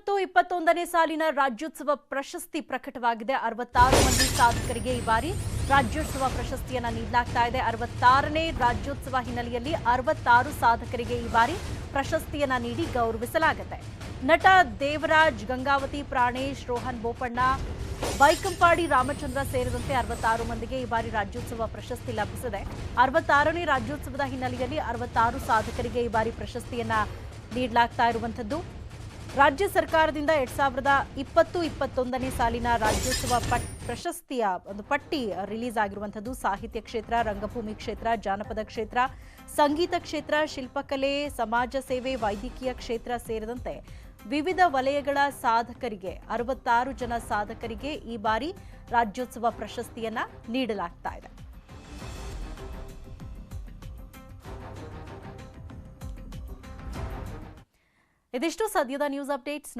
2021ನೇ ಸಾಲಿನ ರಾಜ್ಯೋತ್ಸವ ಪ್ರಶಸ್ತಿ ಪ್ರಕಟವಾಗಿದೆ. 66 ಮಂದಿ ಸಾಧಕರಿಗೆ ಈ ಬಾರಿ ರಾಜ್ಯೋತ್ಸವ ಪ್ರಶಸ್ತಿಯನ್ನ ನೀಡಲಾಗ್ತಾ ಇದೆ. 66ನೇ ರಾಜ್ಯೋತ್ಸವ ಹಿನ್ನೆಲೆಯಲ್ಲಿ 66 ಸಾಧಕರಿಗೆ ಈ ಬಾರಿ ಪ್ರಶಸ್ತಿಯನ್ನ ನೀಡಿ ಗೌರವಿಸಲಾಗುತ್ತೆ. ನಟ ದೇವರಾಜ್, ಗಂಗಾವತಿ ಪ್ರಾಣೇಶ್, ರೋಹನ್ ಬೋಪಣ್ಣ, ಬೈಕಂಪಾಡಿ ರಾಮಚಂದ್ರ ಸೇರಿದಂತೆ 66 ಮಂದಿಗೆ ಈ ಬಾರಿ ರಾಜ್ಯೋತ್ಸವ ಪ್ರಶಸ್ತಿ ಲಭಿಸಿದೆ. 66ನೇ ರಾಜ್ಯೋತ್ಸವದ ಹಿನ್ನೆಲೆಯಲ್ಲಿ 66 ಸಾಧಕರಿಗೆ ಈ ಬಾರಿ ಪ್ರಶಸ್ತಿಯನ್ನ ನೀಡಲಾಗ್ತಾ ಇರುವಂತದ್ದು. ರಾಜ್ಯ ಸರ್ಕಾರದಿಂದ 2020-21ನೇ ಸಾಲಿನ ರಾಜ್ಯೋತ್ಸವ ಪ್ರಶಸ್ತಿಯ ಒಂದು ಪಟ್ಟಿ ರಿಲೀಸ್ ಆಗಿರುವಂತದ್ದು. ಸಾಹಿತ್ಯ ಕ್ಷೇತ್ರ, ರಂಗಭೂಮಿ ಕ್ಷೇತ್ರ, ಜಾನಪದ ಕ್ಷೇತ್ರ, ಸಂಗೀತ ಕ್ಷೇತ್ರ, ಶಿಲ್ಪಕಲೆ, ಸಮಾಜ ಸೇವೆ, ವೈದ್ಯಕೀಯ ಕ್ಷೇತ್ರ ಸೇರಿದಂತೆ ವಿವಿಧ ವಲಯಗಳ ಸಾಧಕರಿಗೆ 66 ಜನ ಸಾಧಕರಿಗೆ ಈ ಬಾರಿ ರಾಜ್ಯೋತ್ಸವ ಪ್ರಶಸ್ತಿಯನ್ನ ನೀಡಲಾಗ್ತಾ ಇದೆ. ಇದಿಷ್ಟು ಸದ್ಯದ ನ್ಯೂಸ್ ಅಪ್ಡೇಟ್ಸ್.